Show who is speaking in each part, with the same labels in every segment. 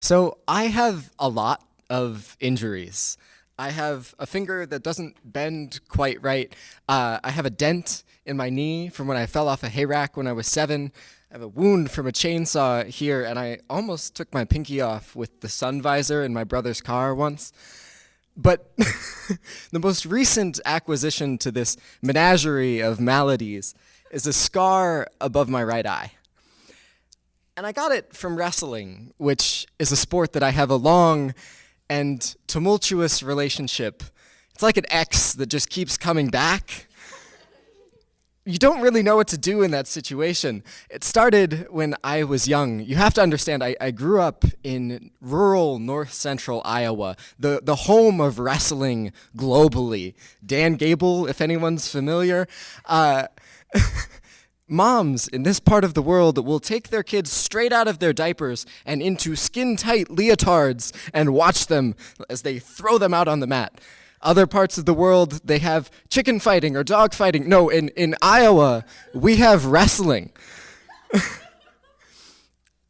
Speaker 1: So I have a lot of injuries. I have a finger that doesn't bend quite right. I have a dent in my knee from when I fell off a hay rack when I was 7. I have a wound from a chainsaw here, and I almost took my pinky off with the sun visor in my brother's car once. But the most recent acquisition to this menagerie of maladies is a scar above my right eye. And I got it from wrestling, which is a sport that I have a long and tumultuous relationship. It's like an ex that just keeps coming back. You don't really know what to do in that situation. It started when I was young. You have to understand, I grew up in rural north central Iowa, the home of wrestling globally. Dan Gable, if anyone's familiar. Moms in this part of the world will take their kids straight out of their diapers and into skin-tight leotards and watch them as they throw them out on the mat. Other parts of the world, they have chicken fighting or dog fighting. No, in Iowa, we have wrestling.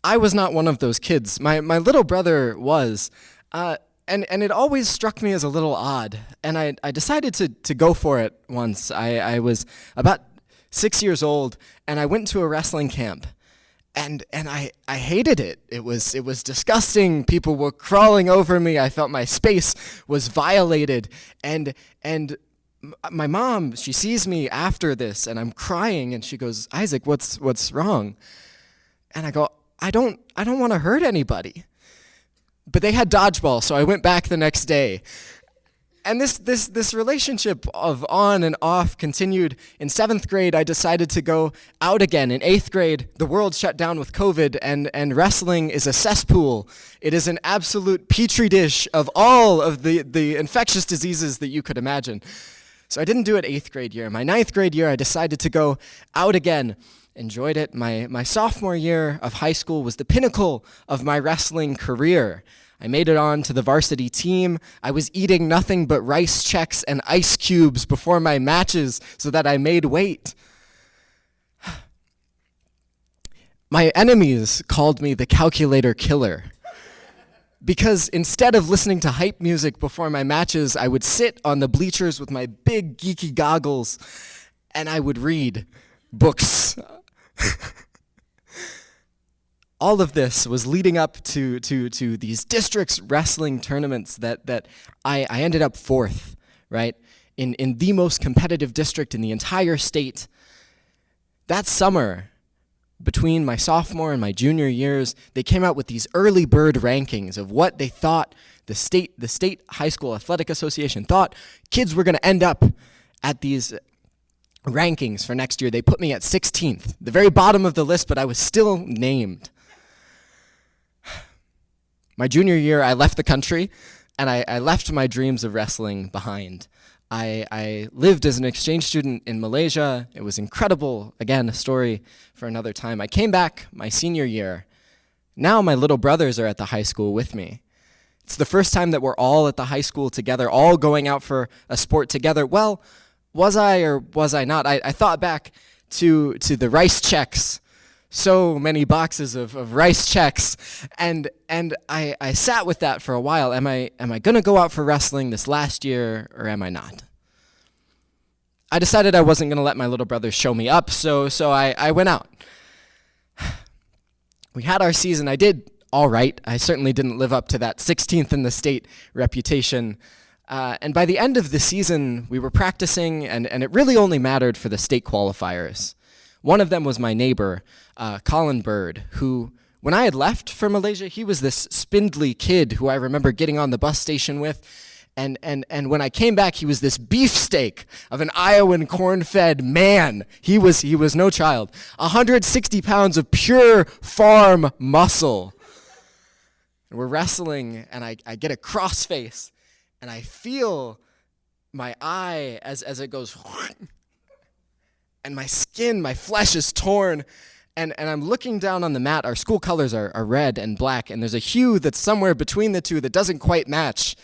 Speaker 1: I was not one of those kids. My little brother was. And it always struck me as a little odd. And I decided to go for it once. I was about 6 years old, and I went to a wrestling camp, and I hated it. It was disgusting. People were crawling over me. I felt my space was violated, and my mom, she sees me after this, and I'm crying, and she goes, "Isaac, what's wrong?" And I go, I don't want to hurt anybody. But they had dodgeball, so I went back the next day. And this relationship of on and off continued. In 7th grade, I decided to go out again. In 8th grade, the world shut down with COVID, and wrestling is a cesspool. It is an absolute petri dish of all of the infectious diseases that you could imagine. So I didn't do it 8th grade year. My 9th grade year, I decided to go out again. Enjoyed it. My sophomore year of high school was the pinnacle of my wrestling career. I made it on to the varsity team. I was eating nothing but rice checks and ice cubes before my matches so that I made weight. My enemies called me the calculator killer because instead of listening to hype music before my matches, I would sit on the bleachers with my big geeky goggles and I would read books. All of this was leading up to these districts wrestling tournaments that I ended up 4th, right? In the most competitive district in the entire state. That summer, between my sophomore and my junior years, they came out with these early bird rankings of what they thought the state high school athletic association thought kids were going to end up at these rankings for next year. They put me at 16th, the very bottom of the list, but I was still named. My junior year, I left the country, and I left my dreams of wrestling behind. I lived as an exchange student in Malaysia. It was incredible. Again, a story for another time. I came back my senior year. Now my little brothers are at the high school with me. It's the first time that we're all at the high school together, all going out for a sport together. Well, was I or was I not? I thought back to the rice checks. So many boxes of rice checks, and I sat with that for a while. Am I going to go out for wrestling this last year, or am I not? I decided I wasn't going to let my little brother show me up, so I went out. We had our season. I did all right. I certainly didn't live up to that 16th in the state reputation. And by the end of the season, we were practicing, and it really only mattered for the state qualifiers. One of them was my neighbor, Colin Bird, who, when I had left for Malaysia, he was this spindly kid who I remember getting on the bus station with. And when I came back, he was this beefsteak of an Iowan corn-fed man. He was no child. 160 pounds of pure farm muscle. And we're wrestling, and I get a crossface, and I feel my eye as it goes... And my skin, my flesh is torn, and I'm looking down on the mat. Our school colors are red and black, and there's a hue that's somewhere between the two that doesn't quite match.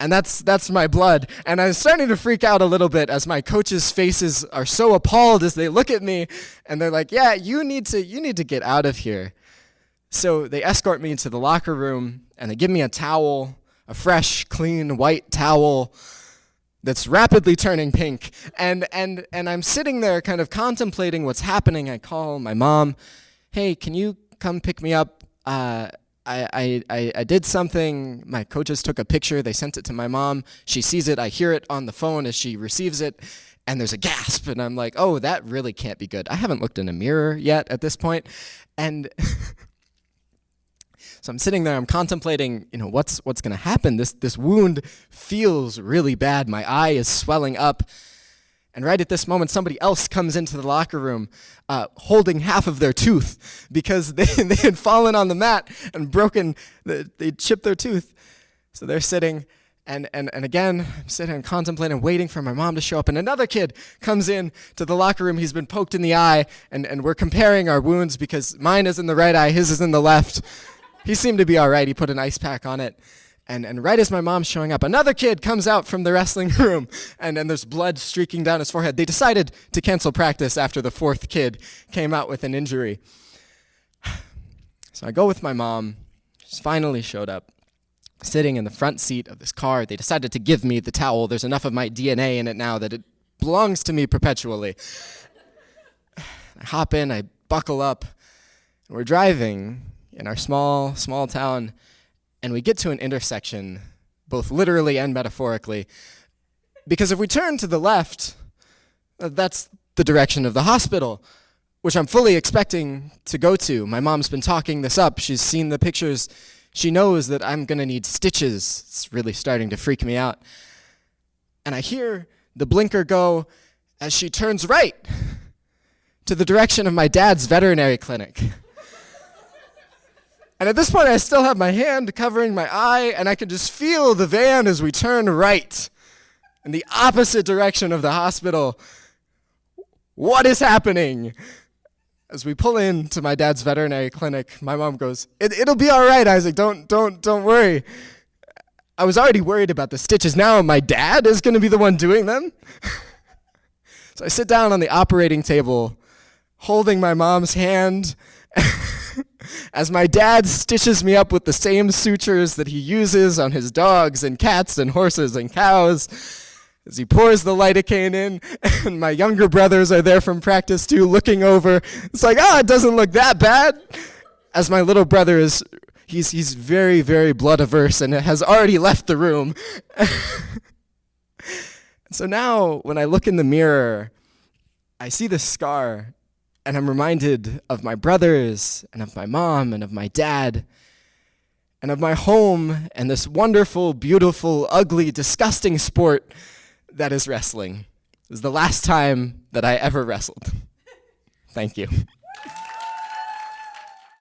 Speaker 1: And that's my blood. And I'm starting to freak out a little bit as my coaches' faces are so appalled as they look at me, and they're like, "Yeah, you need to get out of here." So they escort me into the locker room, and they give me a towel, a fresh, clean, white towel that's rapidly turning pink. And I'm sitting there kind of contemplating what's happening. I call my mom, hey, can you come pick me up? I did something. My coaches took a picture. They sent it to my mom. She sees it. I hear it on the phone as she receives it. And there's a gasp. And I'm like, oh, that really can't be good. I haven't looked in a mirror yet at this point. And so I'm sitting there, I'm contemplating, what's going to happen. This wound feels really bad. My eye is swelling up. And right at this moment, somebody else comes into the locker room holding half of their tooth because they had fallen on the mat and they'd chipped their tooth. So they're sitting, and again, I'm sitting and contemplating, waiting for my mom to show up. And another kid comes in to the locker room. He's been poked in the eye, and we're comparing our wounds because mine is in the right eye, his is in the left. He seemed to be all right. He put an ice pack on it. And right as my mom's showing up, another kid comes out from the wrestling room, and there's blood streaking down his forehead. They decided to cancel practice after the fourth kid came out with an injury. So I go with my mom. She's finally showed up, sitting in the front seat of this car. They decided to give me the towel. There's enough of my DNA in it now that it belongs to me perpetually. I hop in, I buckle up, and we're driving in our small town, and we get to an intersection, both literally and metaphorically, because if we turn to the left, that's the direction of the hospital, which I'm fully expecting to go to. My mom's been talking this up. She's seen the pictures. She knows that I'm going to need stitches. It's really starting to freak me out. And I hear the blinker go as she turns right to the direction of my dad's veterinary clinic. And at this point, I still have my hand covering my eye, and I can just feel the van as we turn right in the opposite direction of the hospital. What is happening? As we pull into my dad's veterinary clinic, my mom goes, It'll be all right, Isaac. Don't worry. I was already worried about the stitches. Now my dad is going to be the one doing them. So I sit down on the operating table, holding my mom's hand, as my dad stitches me up with the same sutures that he uses on his dogs and cats and horses and cows. As he pours the lidocaine in, and my younger brothers are there from practice too, looking over. It's like, it doesn't look that bad. As my little brother he's very, very blood averse and has already left the room. So now, when I look in the mirror, I see this scar, and I'm reminded of my brothers, and of my mom, and of my dad, and of my home, and this wonderful, beautiful, ugly, disgusting sport that is wrestling. It was the last time that I ever wrestled. Thank you.